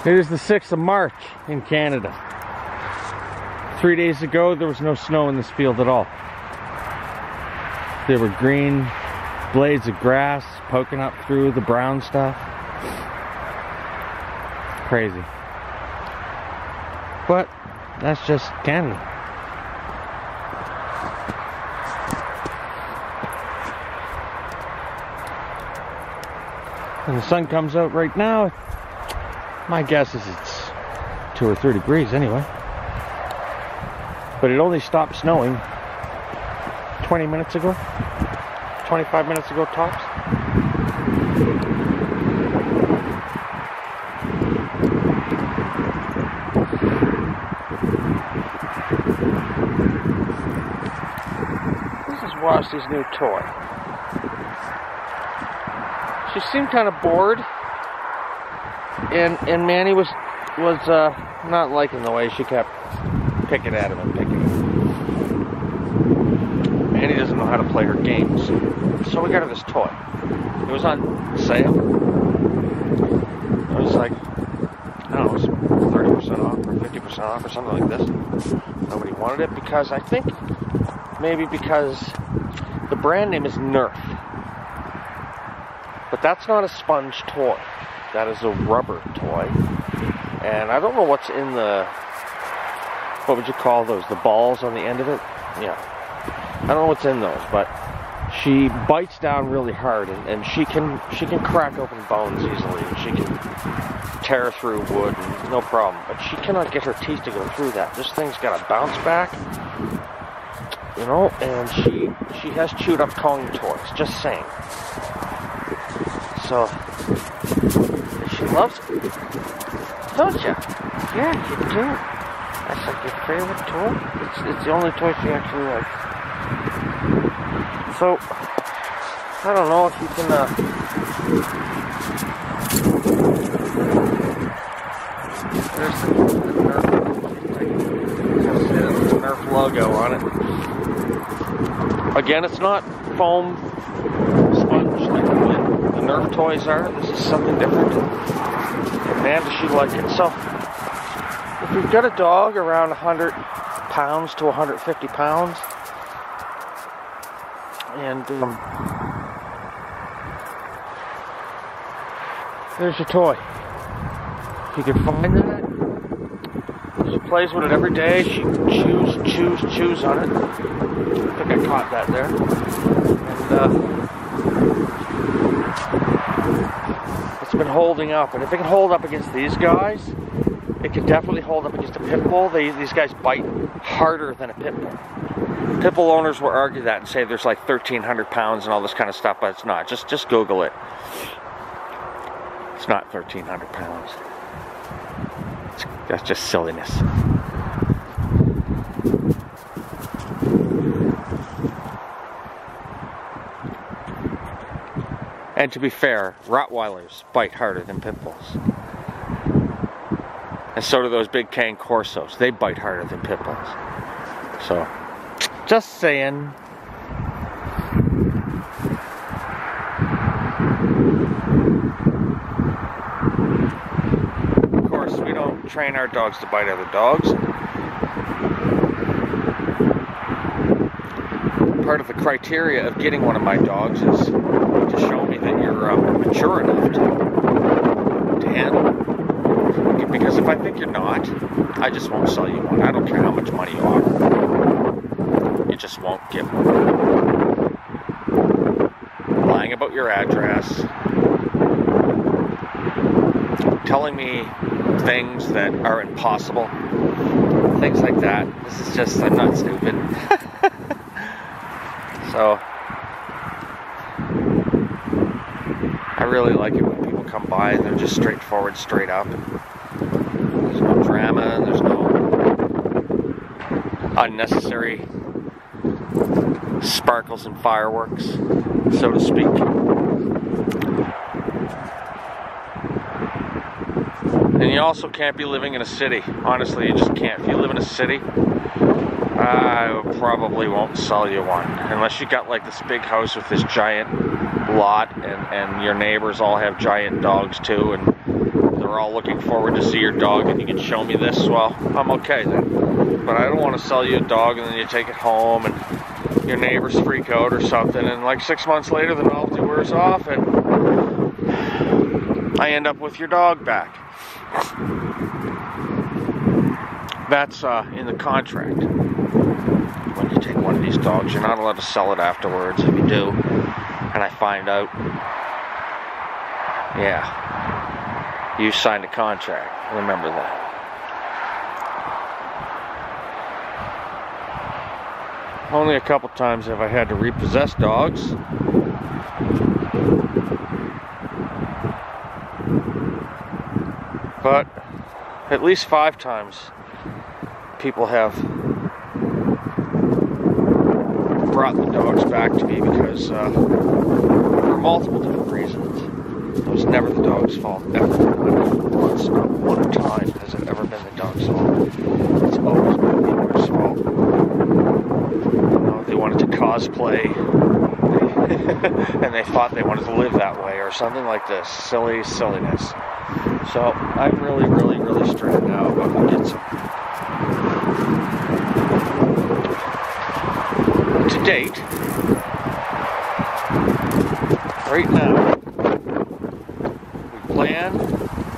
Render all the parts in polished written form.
It is the 6th of March in Canada. 3 days ago, there was no snow in this field at all. There were green blades of grass poking up through the brown stuff. Crazy. But that's just Canada. And the sun comes out right now. My guess is it's 2 or 3 degrees anyway. But it only stopped snowing 20 minutes ago. 25 minutes ago tops. This is Wassie's new toy. She seemed kind of bored. And Manny was not liking the way she kept picking at him and picking at him. Manny doesn't know how to play her games, so we got her this toy. It was on sale. It was like, I don't know, it was 30% off or 50% off or something like this. Nobody wanted it because I think maybe because the brand name is Nerf. But that's not a sponge toy. That is a rubber toy. And I don't know what's in the, what would you call those? The balls on the end of it? Yeah. I don't know what's in those, but she bites down really hard, and she can crack open bones easily, and she can tear through wood, and no problem. But she cannot get her teeth to go through that. This thing's got a bounce back, you know, and she has chewed up Kong toys, just saying. So, she loves it. Don't you? Yeah, you do. That's like your favorite toy? It's the only toy she actually likes. So, I don't know if you can, there's the Nerf logo on it. Again, it's not foam sponge like the Nerf toys are. This is something different. And man, does she like it. So, if you've got a dog around 100 pounds to 150 pounds, and there's your toy. If you can find that, she plays with it every day. She chews on it. I think I caught that there. And it's been holding up. And if it can hold up against these guys, it can definitely hold up against a pit bull. These guys bite harder than a pit bull. Pit bull owners will argue that and say there's like 1,300 pounds and all this kind of stuff, but it's not. Just Google it. It's not 1,300 pounds. That's just silliness. And to be fair, Rottweilers bite harder than pit bulls. And so do those big cane corsos. They bite harder than pit bulls. So, just saying. Of course, we don't train our dogs to bite other dogs. Part of the criteria of getting one of my dogs is to show me that you're mature enough to handle it. Because if I think you're not, I just won't sell you one. I don't care how much money you offer. You just won't give one. Lying about your address. Telling me things that are impossible. Things like that. This is just, I'm not stupid. So, I really like it when people come by and they're just straightforward, straight up. There's no drama, and there's no unnecessary sparkles and fireworks, so to speak. And you also can't be living in a city. Honestly, you just can't. If you live in a city, I probably won't sell you one. Unless you got like this big house with this giant lot, and your neighbors all have giant dogs too, and they're we're all looking forward to see your dog and you can show me this, well, I'm okay then. But I don't want to sell you a dog and then you take it home and your neighbors freak out or something, and like 6 months later the novelty wears off and I end up with your dog back. That's in the contract. When you take one of these dogs, you're not allowed to sell it afterwards. If you do, and I find out, yeah, you signed a contract. Remember that. Only a couple times have I had to repossess dogs. But at least 5 times people have brought the dogs back to me because for multiple different reasons. It was never the dog's fault, ever. Once, not one time has it ever been the dog's fault. It's always been the owner's fault. You know, they wanted to cosplay and they thought they wanted to live that way or something like this. Silliness. So I'm really stressed now about who gets them. To date, right now, we plan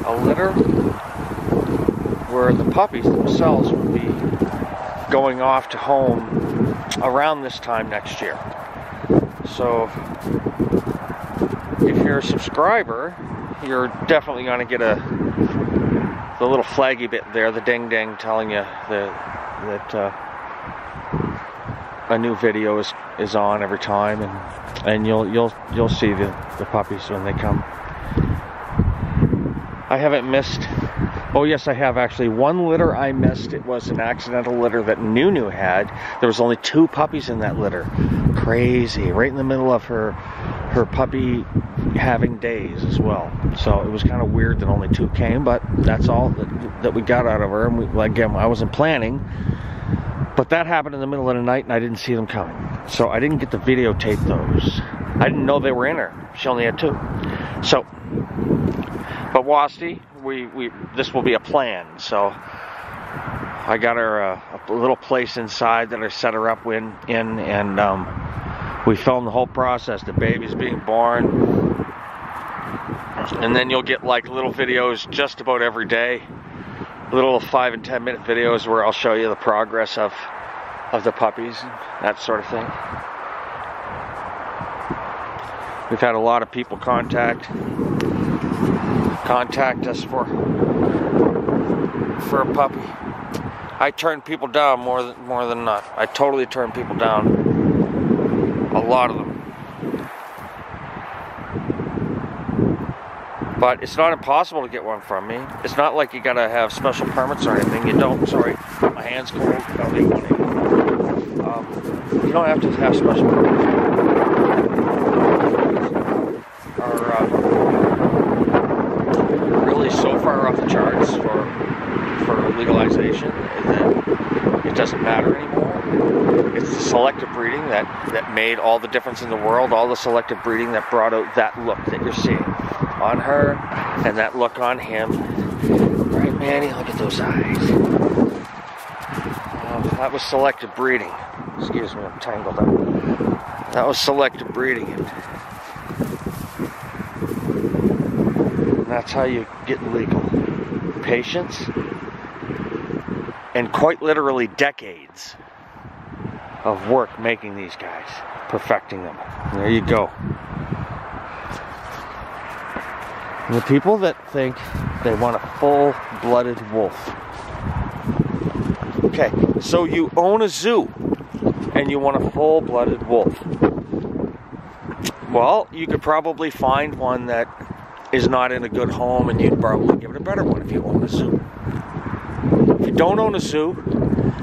a litter where the puppies themselves will be going off to home around this time next year. So if you're a subscriber, you're definitely going to get the little flaggy bit there, the ding ding, telling you that a new video is on every time, and you'll see the puppies when they come. I haven't missed. Oh yes, I have actually. One litter I missed. It was an accidental litter that Nunu had. There was only 2 puppies in that litter. Crazy, right in the middle of her puppy having days as well. So it was kind of weird that only 2 came, but that's all that we got out of her. And again, I wasn't planning, but that happened in the middle of the night and I didn't see them coming. So I didn't get to videotape those. I didn't know they were in her. She only had 2. So, but Wasti, this will be a plan. So I got her a little place inside that I set her up in, and we filmed the whole process. The baby's being born. And then you'll get like little videos just about every day. Little 5 and 10 minute videos where I'll show you the progress of the puppies, that sort of thing. We've had a lot of people contact us for a puppy. I turn people down more than not. I totally turn people down. A lot of them. But it's not impossible to get one from me. It's not like you gotta have special permits or anything. You don't. Sorry, my hand's cold. I'll leave one in. You don't have to have special permits. Are really so far off the charts for legalization that it doesn't matter anymore. It's the selective breeding that made all the difference in the world. All the selective breeding that brought out that look that you're seeing on her and that look on him. Right, Manny? Look at those eyes. That was selective breeding. Excuse me, I'm tangled up. That was selective breeding. And that's how you get legal. Patience and quite literally decades of work making these guys, perfecting them. And there you go. And the people that think they want a full-blooded wolf. Okay, so you own a zoo and you want a full-blooded wolf. Well, you could probably find one that is not in a good home and you'd probably give it a better one if you own a zoo. If you don't own a zoo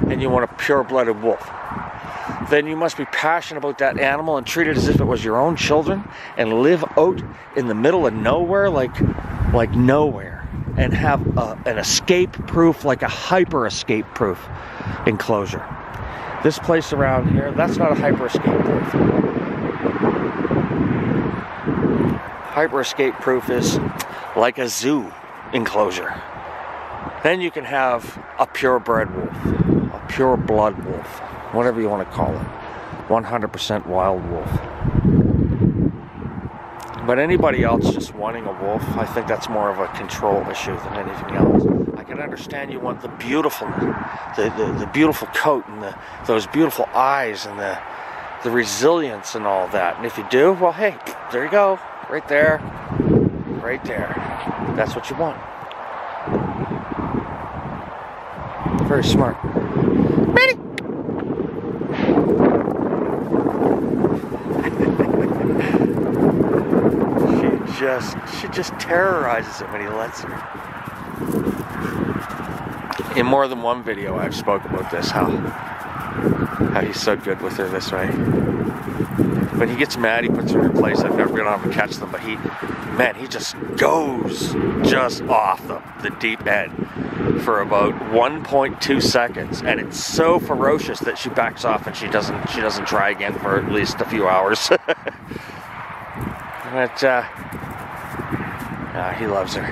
and you want a pure-blooded wolf, then you must be passionate about that animal and treat it as if it was your own children and live out in the middle of nowhere like nowhere, and have an escape-proof, like a hyper-escape-proof enclosure. This place around here, that's not a hyper-escape-proof. Hyper-escape-proof is like a zoo enclosure. Then you can have a purebred wolf, a pure blood wolf, whatever you want to call it. 100% wild wolf. But anybody else just wanting a wolf, I think that's more of a control issue than anything else. I can understand you want the beautiful, the beautiful coat and those beautiful eyes and the resilience and all that. And if you do, well, hey, there you go, right there, right there. That's what you want. Very smart. Manny! She just terrorizes him when he lets her. In more than one video I've spoke about this, how he's so good with her this way. When he gets mad, he puts her in her place. I've never been able to catch them, but he just goes just off the deep end for about 1.2 seconds, and it's so ferocious that she backs off and she doesn't try again for at least a few hours. But he loves her,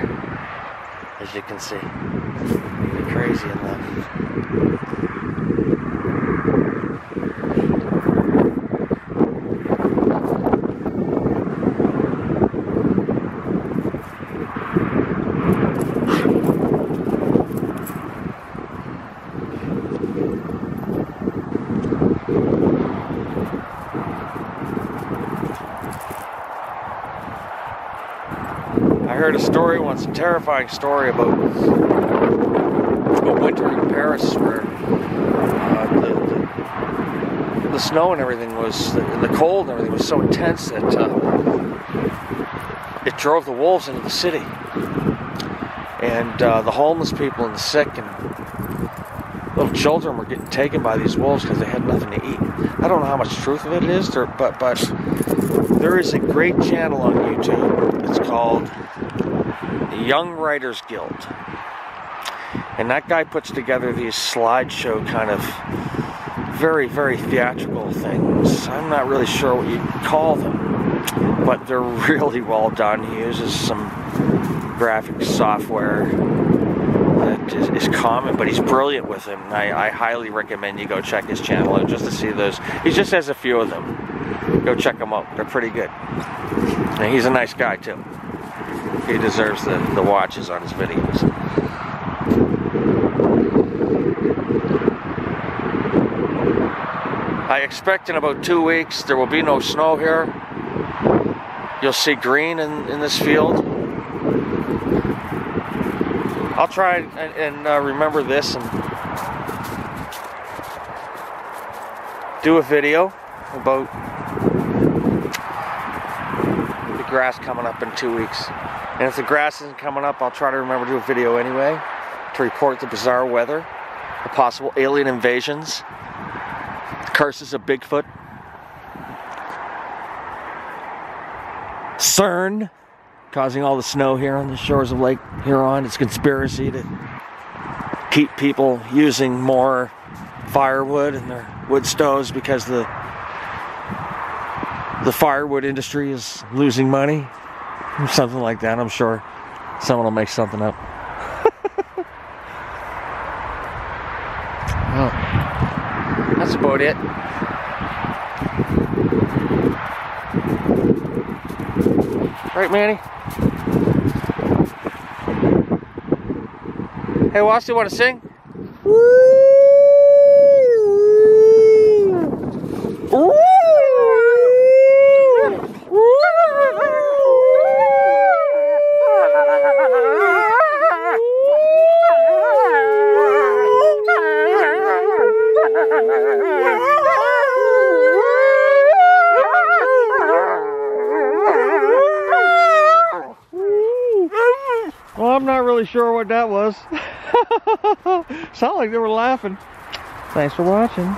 as you can see. He's crazy in love. I heard a story once, a terrifying story about a winter in Paris where the snow and everything was, the cold and everything was so intense that it drove the wolves into the city. And the homeless people and the sick and little children were getting taken by these wolves because they had nothing to eat. I don't know how much truth of it is, but there is a great channel on YouTube. It's called the Young Writers Guild. And that guy puts together these slideshow kind of very, very theatrical things. I'm not really sure what you call them, but they're really well done. He uses some graphic software that is common, but he's brilliant with them. I highly recommend you go check his channel out just to see those. He just has a few of them. Go check them out. They're pretty good. And he's a nice guy too. He deserves the watches on his videos. I expect in about 2 weeks there will be no snow here. You'll see green in this field. I'll try and remember this and do a video about the grass coming up in 2 weeks. And if the grass isn't coming up, I'll try to remember to do a video anyway to report the bizarre weather, the possible alien invasions, the curses of Bigfoot, CERN causing all the snow here on the shores of Lake Huron. It's a conspiracy to keep people using more firewood in their wood stoves because the firewood industry is losing money. Something like that. I'm sure someone will make something up. Well, that's about it. Right, Manny? Hey, Wasi, you want to sing? Well, I'm not really sure what that was. Sounded like they were laughing. Thanks for watching.